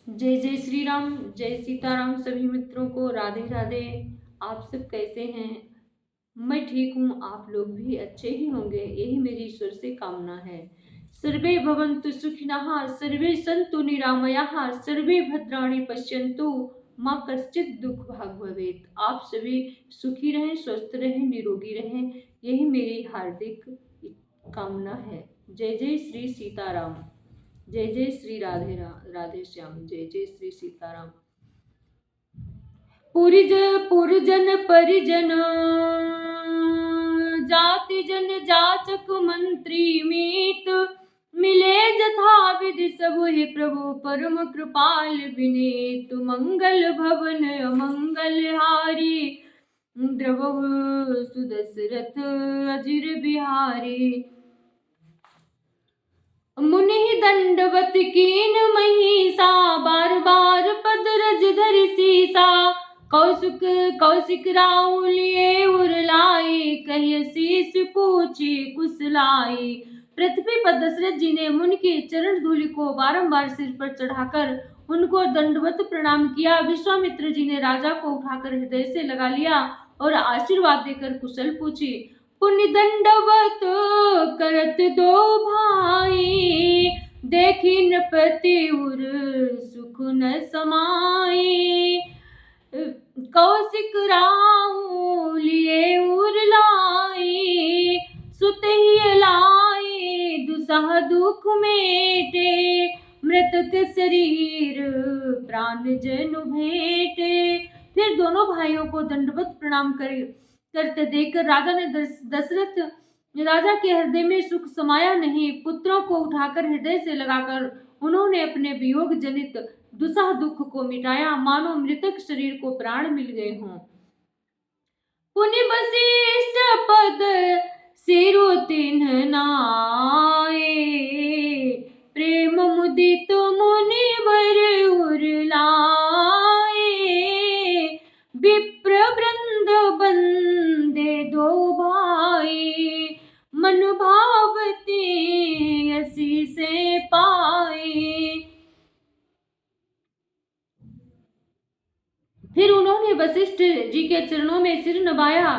जय जय श्री राम, जय सीताराम। सभी मित्रों को राधे राधे। आप सब कैसे हैं? मैं ठीक हूँ, आप लोग भी अच्छे ही होंगे, यही मेरी ईश्वर से कामना है। सर्वे भवन्तु सुखिनः, सर्वे सन्तु निरामयाः, सर्वे भद्राणि पश्यन्तु, माँ कश्चित् दुख भाग भवेत्। आप सभी सुखी रहें, स्वस्थ रहें, निरोगी रहें, यही मेरी हार्दिक कामना है। जय जय श्री सीताराम, जय जय श्री राधे श्याम, जय जय श्री सीताराम। पुरजन परिजन जाति जन जाचक मंत्री मीत, मिले जथा विधि सब हे प्रभु परम कृपाल विनीत। मंगल भवन अमंगल हारी, द्रवहु सुदशरथ अजिर बिहारी। मुनि दंडवत कीन महिषा, बार बार पद रज धरि सीसा। कौशिक राउ लिए उरलाई, कहिय शीस पूछी कुशलाई। पृथ्वी पर दशरथ जी ने मुनि के चरण धूलि को बारंबार सिर पर चढ़ाकर उनको दंडवत प्रणाम किया। विश्वामित्र जी ने राजा को उठाकर हृदय से लगा लिया और आशीर्वाद देकर कुशल पूछी। पुनि दंडवत करत दो भाई, देखी नृपति उर सुख न समाई। कौशिक राउ लिए उर लाई, सुत ही लाई दुसह दुख मेटे। मृतक शरीर प्राण जनु भेटे। फिर दोनों भाइयों को दंडवत प्रणाम करते देखकर राजा ने दशरथ राजा के हृदय में सुख समाया नहीं। पुत्रों को उठाकर हृदय से लगाकर उन्होंने अपने वियोग जनित दुसह दुख को मिटाया, मानो मृतक शरीर को प्राण मिल गए हों। पुनि वशिष्ठ पद सिरु तिन्ह नाए, प्रेम मुदित मुनि वर उर लाए। विप्र वृंद बंदे दो भाई, मन भावती असी से पाए। फिर उन्होंने वशिष्ठ जी के चरणों में सिर नवाया।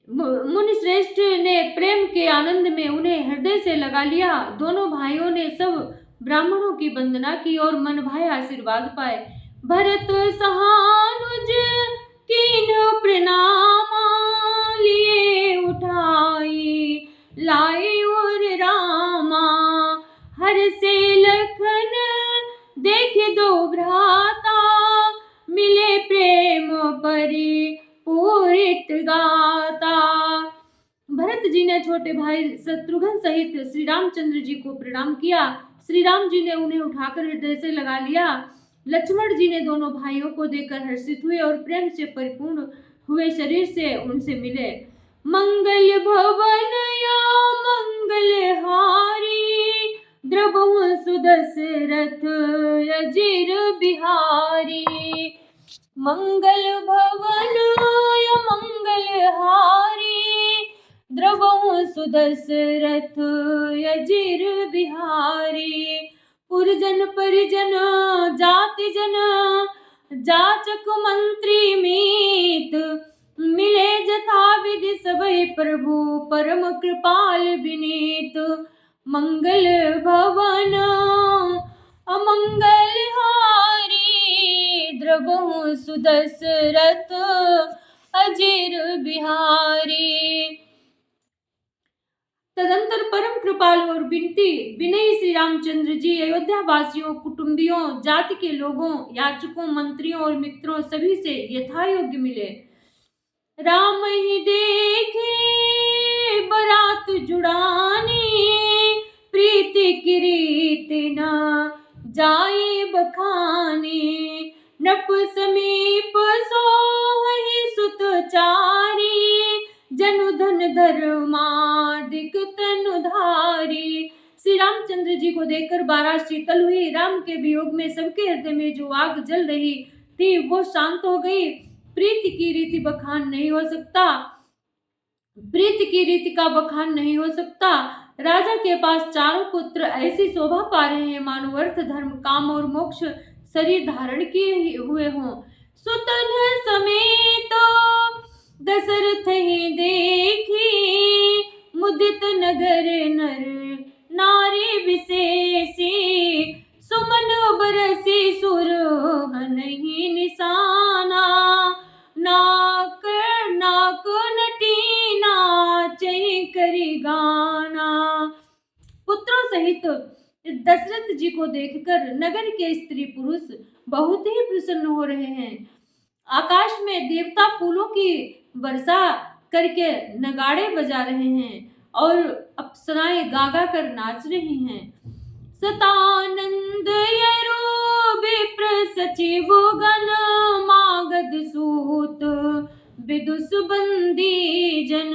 मुनि श्रेष्ठ ने प्रेम के आनंद में उन्हें हृदय से लगा लिया। दोनों भाइयों ने सब ब्राह्मणों की वंदना की और मन भाए आशीर्वाद पाए। भरत सहानुज कीन प्रणामा, लिए उठाई लाई और रामा। हर से लखन देखे दो भ्राता, मिले प्रेम परि पूरित गाता। भरत जी ने छोटे भाई शत्रुघ्न सहित श्री रामचंद्र जी को प्रणाम किया। श्री राम जी ने उन्हें उठाकर हृदय से लगा लिया। लक्ष्मण जी ने दोनों भाइयों को देखकर हर्षित हुए और प्रेम से परिपूर्ण हुए शरीर से उनसे मिले। मंगल भवन या मंगल हारी, द्रवहु सुदशरथ अजिर बिहारी। मंगल भवन या मंगल हारी, द्रवहु सुदशरथ अजिर बिहारी। पुरजन परिजन जाति जन जाचक मंत्री मीत, मिले जथा विधि सबहि प्रभु परम कृपाल विनीत। मंगल भवन अमंगल हारी, द्रवहु सुदशरथ अजिर बिहारी। तदंतर परम कृपालु और विनयी श्री रामचंद्र जी अयोध्या वासियों, कुटुंबियों, जाति के लोगों, याचकों, मंत्रियों और मित्रों सभी से यथायोग्य मिले। राम ही देखे बरात जुड़ानी, प्रीति की रीति न जाए बखानी। नप समीप सोहि सुत चारी, जनु धन धर्मादिक तनुधारी। श्री रामचंद्र जी को देखकर बारात शीतल हुई। राम के वियोग में सबके हृदय में जो आग जल रही थी वो शांत हो गई। प्रीति की रीति बखान नहीं हो सकता, प्रीति की रीति का बखान नहीं हो सकता। राजा के पास चारों पुत्र ऐसी शोभा पा रहे हैं मानो अर्थ धर्म काम और मोक्ष शरीर धारण किए हुए हों। सुतन समेत दशरथ ही देखी, मुदित नगर नर नारी विशेषी, सुमन बरसी सुरहन ही निशाना, नाक नाक नटी नाचै करी गाना। पुत्रों सहित दशरथ जी को देखकर नगर के स्त्री पुरुष बहुत ही प्रसन्न हो रहे हैं। आकाश में देवता फूलों की वर्षा करके नगाड़े बजा रहे हैं और अप्सराएं गा गा कर नाच रही हैं। सतानंद यरो विप्र सचिव गण, मागध सूत विदुष बंदी जन,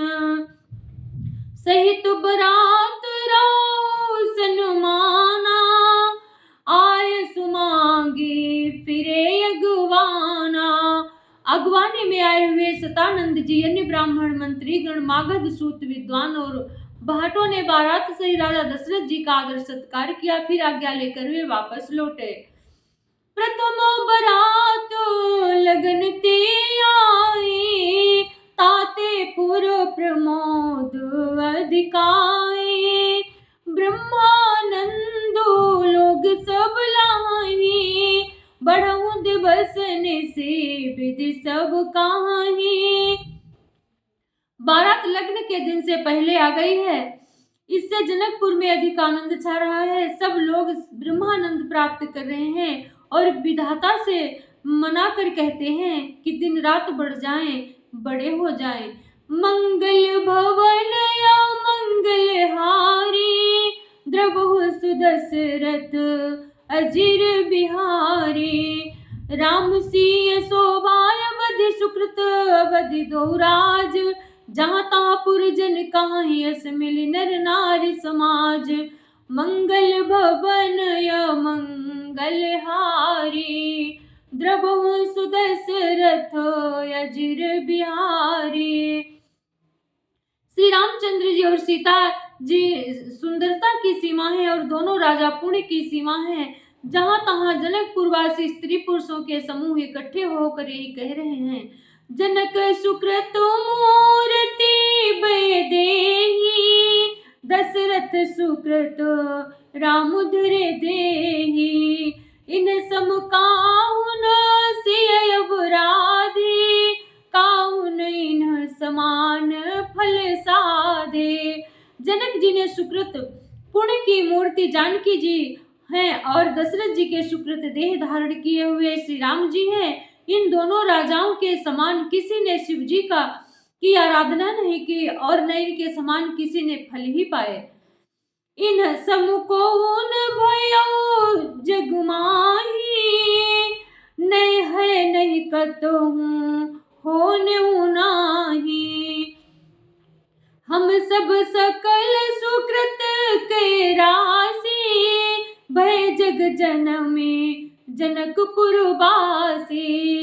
सहित बरात राव सन्माना, आय सुमांगी फिरे अगवाना। अगवानी में आए हुए सतानंद जी, अन्य ब्राह्मण मंत्री गण, मागध सूत विद्वान और भाटों ने बारात से राजा दशरथ जी का आदर सत्कार किया। फिर आज्ञा लेकर वे वापस लौटे। प्रथम बरात लगन ते आई, ताते पुर प्रमोद अधिकाई, ब्रह्मानंदो लोग सब लाही, बढ़ऊ दिवस ने से विधि सब काही। बारात लग्न के दिन से पहले आ गई है, इससे जनकपुर में अधिक आनंद छा रहा है। सब लोग ब्रह्मानंद प्राप्त कर रहे हैं और विधाता से मनाकर कहते हैं कि दिन रात बढ़ जाएं, बड़े हो जाएं। मंगल भवन या मंगल हारी, द्रवहु सुदशरथ अजिर बिहारी, राम सिंह शोभाय अवधि सुकृत अवधि दोराज, जहाँ तहाँ पुरजन काहि यस मिलि नर नारी समाज। मंगल भवन या मंगल हारी, द्रवहु सुदशरथ अजिर बिहारी। श्री रामचंद्र जी और सीता जी सुंदरता की सीमा है और दोनों राजा पुण्य की सीमा है। जहाँ तहाँ जनकपुरवासी स्त्री पुरुषों के समूह इकट्ठे होकर यही कह रहे हैं। जनक सुकृत मूर्ति बेदेही, दशरथ सुकृत राम धरे देही, इन सम काहुन सिय अपराधी, काहुन इन समान फल साधे। जनक जी ने सुकृत पुण्य की मूर्ति जानकी जी हैं और दशरथ जी के सुकृत देह धारण किए हुए श्री राम जी हैं। इन दोनों राजाओं के समान किसी ने शिव जी की आराधना नहीं की और न इनके समान किसी ने फल ही पाए। इन समुकोन भयो जग माही, नहीं है नहीं कतहु होने नाही, हम सब सकल सुकृत के राशि, भय जग जनमे जनकपुर वासी।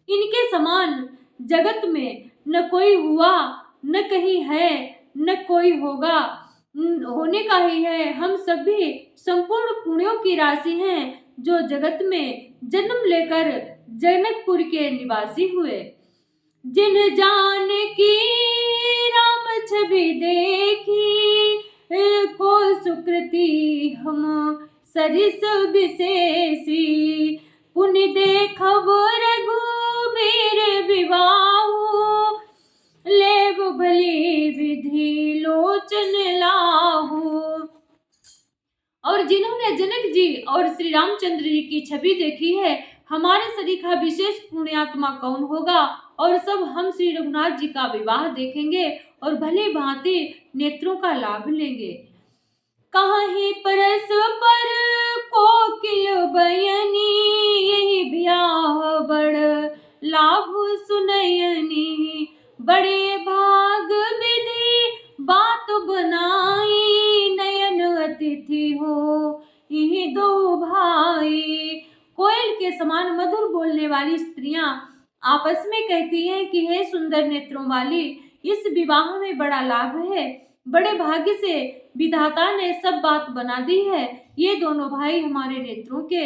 इनके समान जगत में न कोई हुआ, न कहीं है, न कोई होगा, होने का ही है। हम सभी संपूर्ण पुण्यों की राशि हैं जो जगत में जन्म लेकर जनकपुर के निवासी हुए। जिन जान की राम छवि देखी, को सुकृति हम सरिस विशेषी, पुण्य देखब रघुबीर विवाहु, लेव भली विधि लोचन लाहू। और जिन्होंने जनक जी और श्री रामचंद्र जी की छवि देखी है, हमारे सरीखा विशेष पुण्यात्मा कौन होगा। और सब हम श्री रघुनाथ जी का विवाह देखेंगे और भली भांति नेत्रों का लाभ लेंगे। कहीं परस पर कोकिल बयनी, यही ब्याह बड़ लाभ सुनयनी, बड़े भाग विधि बात बनाई, नयन अतिथि हो यही दो भाई। कोयल के समान मधुर बोलने वाली स्त्रियां आपस में कहती हैं कि हे सुंदर नेत्रों वाली, इस विवाह में बड़ा लाभ है। बड़े भाग्य से विधाता ने सब बात बना दी है। ये दोनों भाई हमारे नेत्रों के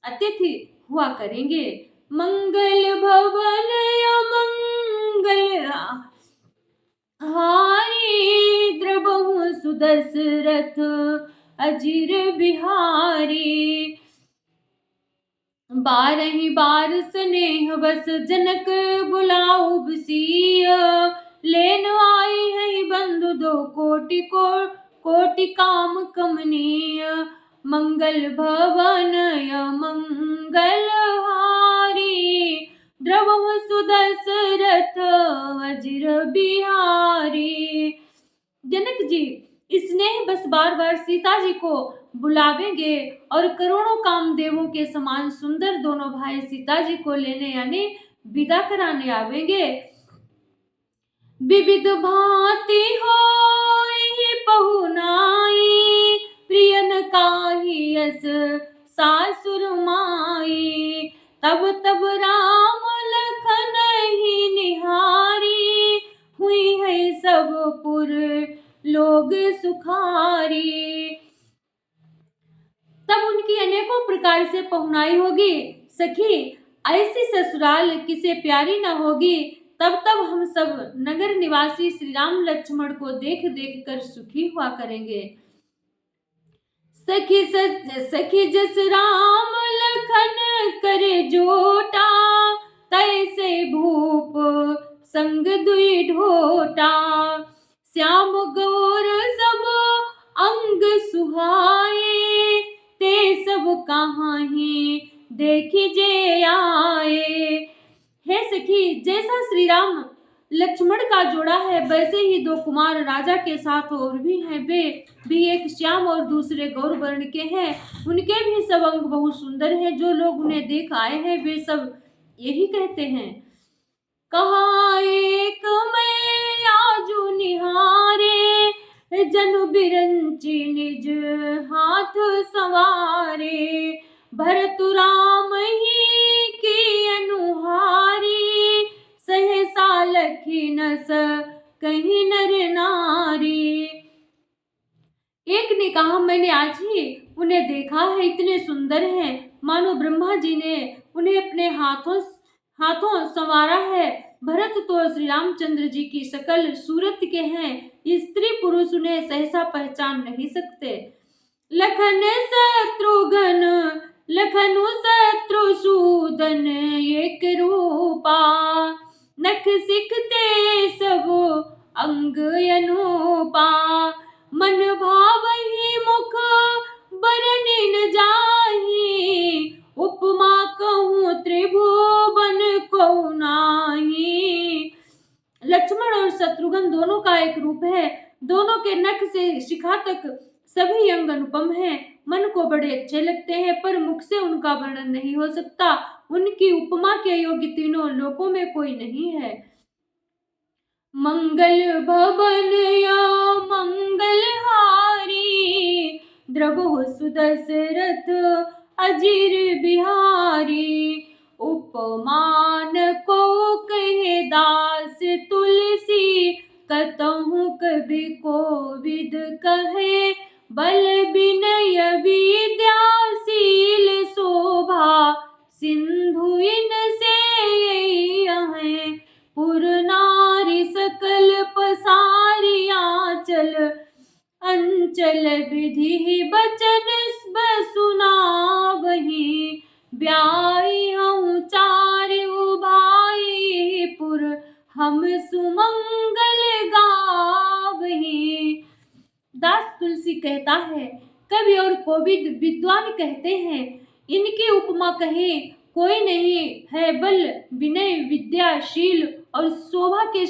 अतिथि हुआ करेंगे। मंगल भवन अमंगल हारी, द्रबहु सुदशरथ अजिर बिहारी। 12 बार स्नेह बस जनक बुलाऊ बसीय, लेन आई है बंधु 2 कोटि कोटि काम कमनीय। मंगल भवन मंगल हारी, द्रवहु सुदशरथ अजिर बिहारी। जनक जी स्नेह बस बार बार सीता जी को बुलावेंगे और करोड़ों कामदेवों के समान सुंदर दोनों भाई सीता जी को लेने यानी विदा कराने आवेंगे। विविध भांति होई पहुनाई, प्रियन काही यस सासुर माई। तब तब राम लखन ही निहारी, हुई है सब पुर लोग सुखारी। तब उनकी अनेकों प्रकार से पहुनाई होगी। सखी ऐसी ससुराल किसे प्यारी न होगी। तब तब हम सब नगर निवासी श्री राम लक्ष्मण को देख देख कर सुखी हुआ करेंगे। सखी जस राम लखन करे जोटा, तैसे भूप संग दुई ढोटा। श्याम गौर सब अंग सुहाए, ते सब कहाँ ही देखी जे आए। हे सखी जैसा श्री राम लक्ष्मण का जोड़ा है वैसे ही 2 कुमार राजा के साथ और भी हैं। वे भी एक श्याम और दूसरे गौर वर्ण के हैं। उनके भी सब अंग बहुत सुंदर हैं। जो लोग उन्हें देख आए हैं वे सब यही कहते हैं। कहा एक मैं आजू निहारे, जनु बिरंची निज हाथ संवारे। भरतु राम ही की अनुहारी, सहसा लखी नस कहीं नर नारी। एक ने कहा मैंने आज ही उन्हें देखा है, इतने सुंदर हैं मानो ब्रह्मा जी ने उन्हें अपने हाथों संवारा है। भरत तो श्री रामचंद्र जी की शकल सूरत के हैं, स्त्री पुरुष उन्हें सहसा पहचान नहीं सकते। लखनु शत्रुसूदन एक रूपा, नख सिखते सब अंग अनूपा। मन भावहि मुख बरनि न जाहि, उपमा कहूँ त्रिभुवन को नाही। लक्ष्मण और शत्रुघ्न दोनों का एक रूप है। दोनों के नख से शिखा तक सभी अंग अनुपम हैं। मन को बड़े अच्छे लगते हैं पर मुख से उनका वर्णन नहीं हो सकता। उनकी उपमा के योग्य तीनों लोकों में कोई नहीं है। मंगल भवन या मंगल हारी, द्रवहु सुदशरथ अजिर बिहारी। उपमान को कहे दास तुलसी, कतहु कवि कोविद कहे। बल विनय विद्याशील शोभा, सिंधु इन से यही पुर नारी। सकल पसारिया चल अंचल विधि बचन सुनावहि। ब्याई हूँ 4 भाई पुर, हम सुमंगल गावहि। दास तुलसी कहता है, कवि और कोविद विद्वान कहते हैं, इनकी उपमा कहे कोई नहीं है। बल विनय विद्याशील और शोभा के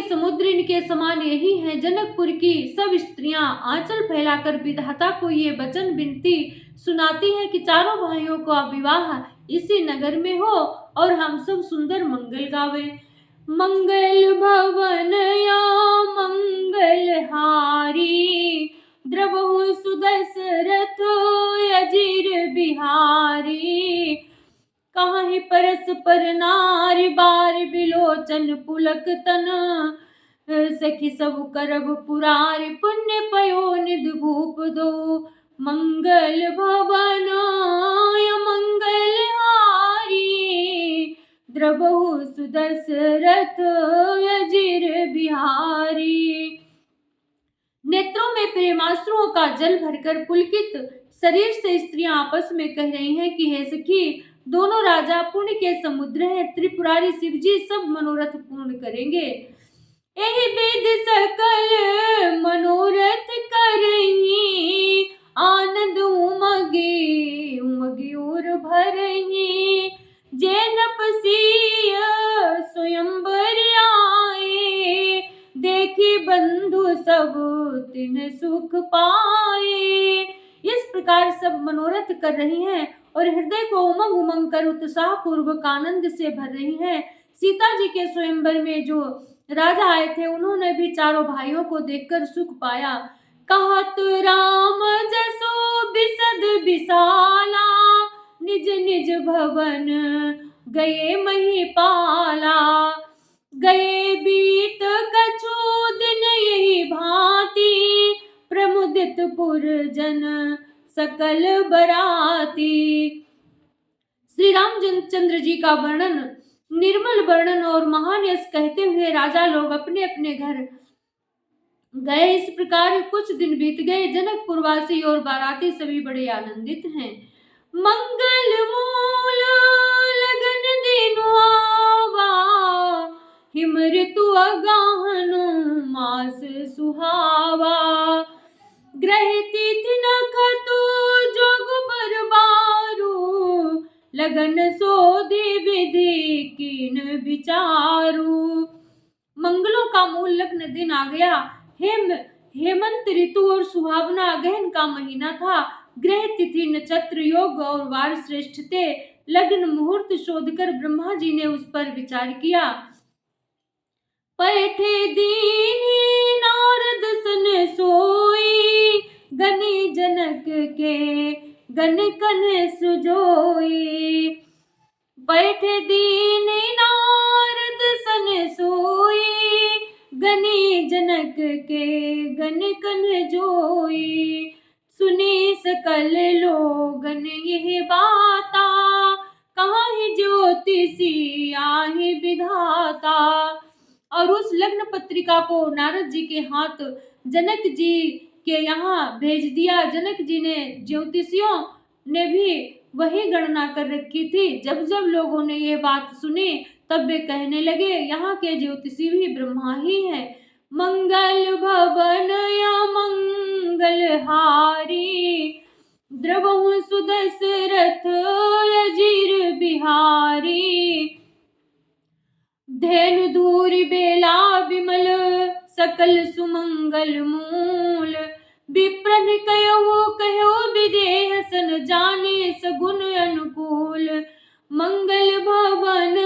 समुद्र इनके समान यही हैं। जनकपुर की सब स्त्रियां आंचल फैलाकर विधाता को ये वचन विनती सुनाती हैं कि चारों भाइयों का विवाह इसी नगर में हो और हम सब सुंदर मंगल गावे। मंगल भवन या मंगल हारी, द्रवहु सुदशरथ अजिर बिहारी। काहि परस पर नारि बार बिलोचन पुलक तन, सखी सब करब पुरार पुण्य पयो निध भूप दो मंगल भवन मंगल हारी द्रबहु सुदशरथ अजिर बिहारी। नेत्रों में प्रेमाश्रुओं का जल भरकर पुलकित शरीर से स्त्रियां आपस में कह रही हैं कि हे सखी, दोनों राजा पुण्य के समुद्र हैं, त्रिपुरारी शिव जी सब मनोरथ पूर्ण करेंगे। एहि विधि सकल मनोरथ करही आनंद उमगे उमगे और भरही जे नपसीय स्वयंवर आए देखी बंधु सब तिन सुख पाए। इस प्रकार सब मनोरथ कर रही हैं और हृदय को उमंग उमंग कर उत्साह पूर्वक आनंद से भर रही हैं। सीता जी के स्वयंवर में जो राजा आए थे उन्होंने भी चारों भाइयों को देखकर सुख पाया। कहत राम जसो बिसद बिसाला निज निज भवन गए महिपाला गए बीत कछु दिन यही भांति प्रमुदित पुरजन सकल बराती। श्री रामचंद्र जी का वर्णन निर्मल वर्णन और महान यश कहते हुए राजा लोग अपने अपने घर गए। इस प्रकार कुछ दिन बीत गए। जनकपुर वासी और बाराती सभी बड़े आनंदित हैं। मंगल मूल लगन दिनु आवा हिम ऋतु अगाहनु मास सुहावा ग्रह तिथि नखतु जोग बरबारू लगन सोधि विधि कीन विचारू। मंगलों का मूल लग्न दिन आ गया। हेमंत ऋतु और सुहावना गहन का महीना था। ग्रह तिथि नक्षत्र योग और वार श्रेष्ठ थे। लग्न मुहूर्त शोधकर ब्रह्मा जी ने उस पर विचार किया। पैठे दीनी नारद सन सोई गनी जनक के गन कन सुजोई। बैठे दीन नारद सन सोई गनी जनक के गन कन जोई। सुनी सकल लोगन यह बाता कहाँ ही ज्योतिषी आहि विधाता। और उस लग्न पत्रिका को नारद जी के हाथ जनक जी के यहाँ भेज दिया। जनक जी ने ज्योतिषियों ने भी वही गणना कर रखी थी। जब जब लोगों ने ये बात सुनी तब वे कहने लगे यहाँ के ज्योतिषी भी ब्रह्मा ही हैं। मंगल भवन या मंगल हारी द्रवहु सुदशरथ अजिर बिहारी। धेनु धूरि बेला विमल सकल सुमंगल मूल विप्रन कहो विदेह सन जाने सगुन अनुकूल। मंगल भवन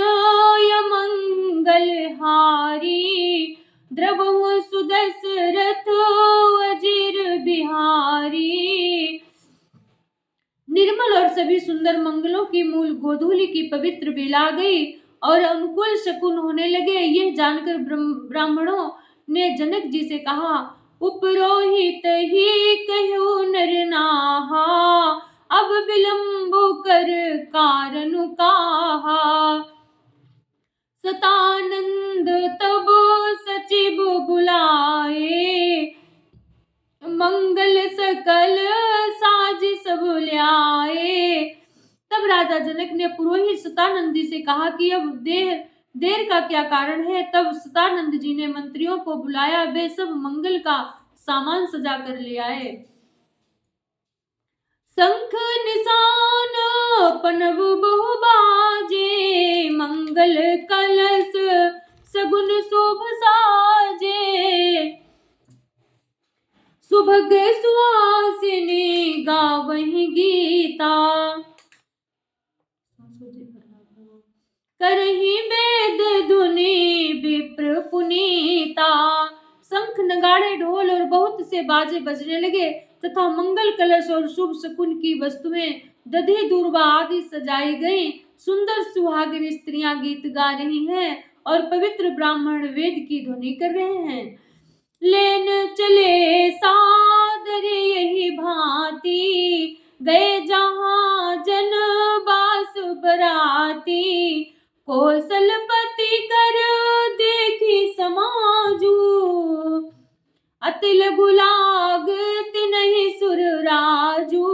या मंगल हारी द्रवहु सुदशरथ अजिर बिहारी। निर्मल और सभी सुंदर मंगलों की मूल गोधूली की पवित्र बेला आ गई और अनुकूल शकुन होने लगे। यह जानकर ब्राह्मणों ने जनक जी से कहा, उपरोहित ही कहो नर नाहा अब विलंब कर कारण काहा। सतानंद तब सचिव बुलाए मंगल सकल साज सब ल्याए। तब राजा जनक ने पुरोहित सतानंदी से कहा कि अब देर का क्या कारण है। तब सतानंद जी ने मंत्रियों को बुलाया। वे सब मंगल का सामान सजा कर ले आए। शंख निशान पनव बहु बाजे मंगल कलश सगुन शोभ साजे। सुभग सुहासिनी गावहि गीता करही वेद धुनि विप्र पुनीता। शंख नगाड़े ढोल और बहुत से बाजे बजने लगे तथा मंगल कलश और शुभ शकुन की वस्तुएं दधि दूर्वा आदि सजाई गई। सुंदर सुहागिन स्त्रियां गीत गा रही हैं और पवित्र ब्राह्मण वेद की ध्वनि कर रहे हैं। लेन चले सादर यही भांति, गए जहाँ जन बास बराती, कौशलपति कर देखी समाजू, अति लघु लाग तिनहि सुर राजू।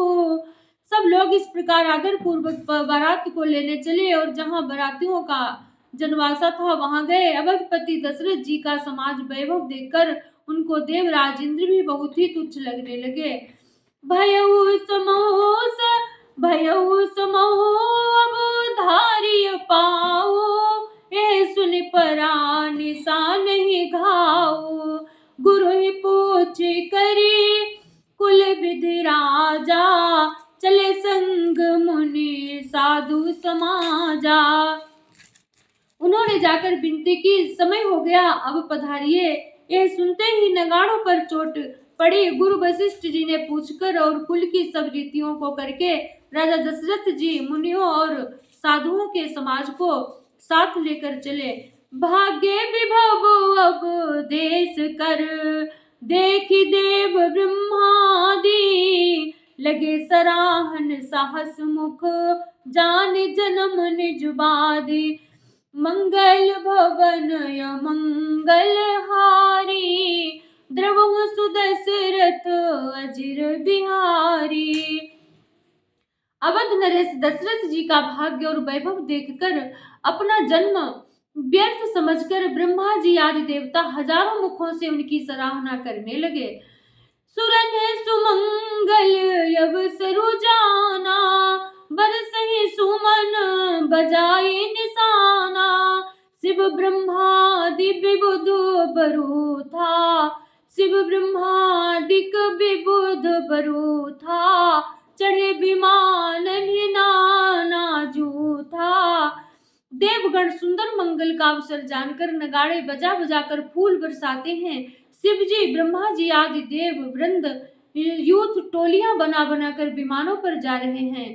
सब लोग इस प्रकार आदर पूर्वक बारात को लेने चले और जहाँ बारातियों का जनवासा था वहां गए। अवधपति दशरथ जी का समाज वैभव देखकर उनको देवराज इंद्र भी बहुत ही तुच्छ लगने लगे। भयउ समो अब धारिय पाओ, ए सुन परा निशा नहीं घाओ, गुरु ही पूछ करी कुल विधि राजा, चले संग मुनि साधु समाजा। उन्होंने जाकर विनती की, समय हो गया अब पधारिए। यह सुनते ही नगाड़ों पर चोट पड़ी। गुरु वशिष्ठ जी ने पूछकर और कुल की सब रीतियों को करके राजा दशरथ जी मुनियों और साधुओं के समाज को साथ लेकर चले। भाग्य विभव अब देश कर, देखी देव ब्रह्मादि, लगे सराहन साहस मुख, जान जन्म निज बादी, मंगल भवन य मंगल हारी, द्रवहु सुदशरथ अजिर बिहारी। अवध नरेश दशरथ जी का भाग्य और वैभव देखकर अपना जन्म व्यर्थ समझकर ब्रह्मा जी आदि देवता हजारों मुखों से उनकी सराहना करने लगे। सुरन सुमंगल यब सरु जाना, बरसहि सुमन बजाए निशाना, शिव ब्रह्मादिक विबुध बरु था, शिव ब्रह्मादिक विबुध बरु था, चढ़े विमान नाना जूथा। देवगण सुंदर मंगल का अवसर जानकर नगाड़े बजा बजा कर फूल बरसाते हैं। शिव जी ब्रह्मा जी आदि देव वृंद यूथ टोलियां बना बना कर विमानों पर जा रहे हैं।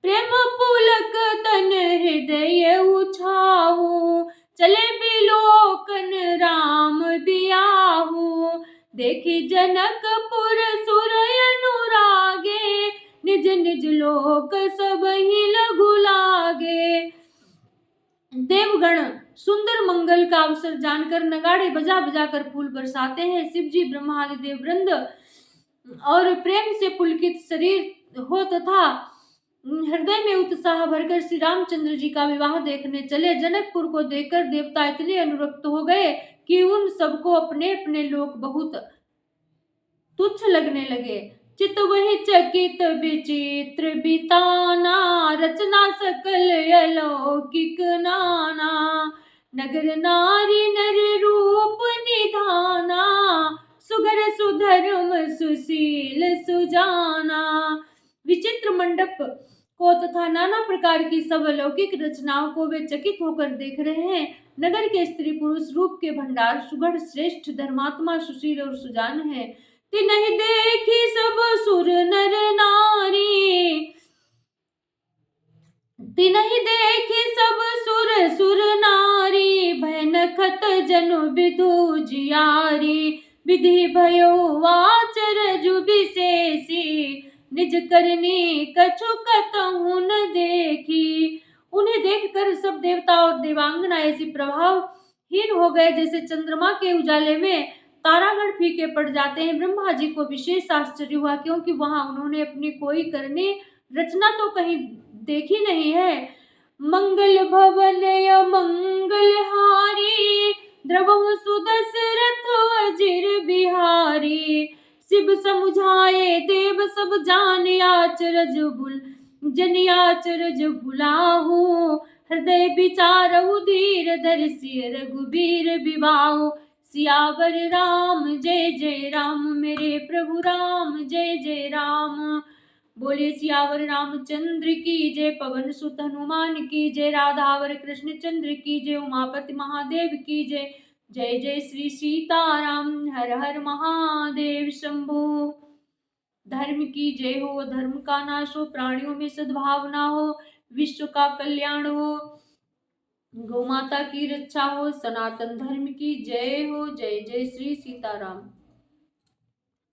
प्रेम पुलक तन हृदय उछाहू, चले बिलोकन राम बियाहू, देखी जनकपुर सुर अनुरागे, निज निज लोक सब ही लघु लागे। देवगण सुंदर मंगल का अवसर जानकर नगाड़े बजा बजा कर फूल बरसाते हैं। शिव जी ब्रह्मा आदि देव वृंद और प्रेम से पुलकित शरीर हो तथा हृदय में उत्साह भरकर श्री रामचंद्र जी का विवाह देखने चले। जनकपुर को देखकर देवता इतने अनुरक्त हो गए कि उन सबको अपने अपने लोक बहुत तुच्छ लगने लगे। चित वही चकित विचित्र बिताना, रचना सकल अलौकिक नाना, नगर नारी नर रूप निधाना, सुगर सुधर्म सुशील सुजाना। विचित्र मंडप को तथा नाना प्रकार की सब अलौकिक रचनाओं को वे चकित होकर देख रहे हैं। नगर के स्त्री पुरुष रूप के भंडार सुगढ़ श्रेष्ठ धर्मात्मा सुशील और सुजान है। तिन्हि देखी सब सुर नर नारी, तिन्हि देखी सब सुर नारी, भयनखत जनु विधु जियारी, विधि भयो आचरजु विशेषी, निज करनी कछु कतहु न देखी। उन्हें देखकर सब देवता और देवांगना ऐसी प्रभावहीन हो गए जैसे चंद्रमा के उजाले में तारागण फीके पड़ जाते हैं। ब्रह्मा जी को विशेष आश्चर्य हुआ क्योंकि वहां उन्होंने अपनी कोई करनी रचना तो कहीं देखी नहीं है। मंगल भवन य मंगल हारी, द्रवहु सुदशरथ अजिर बिहारी, शिव समुझाए देव सब जान आचरज भूल, जन आचरज भुलाहू, हृदय विचारहु धीर धरि रघुबीर विवाहु। सियावर राम जय जय राम, मेरे प्रभु राम जय जय राम। बोले सियावर रामचंद्र की जय, पवन सुत हनुमान की जय, राधावर कृष्ण चंद्र की जय, उमापति महादेव की जय। जय जय श्री सीताराम, हर हर महादेव शंभो। धर्म की जय हो, धर्म का नाश हो, प्राणियों में सद्भावना हो, विश्व का कल्याण हो। गौ माता की रक्षा हो, सनातन धर्म की जय हो। जय जय श्री सीताराम।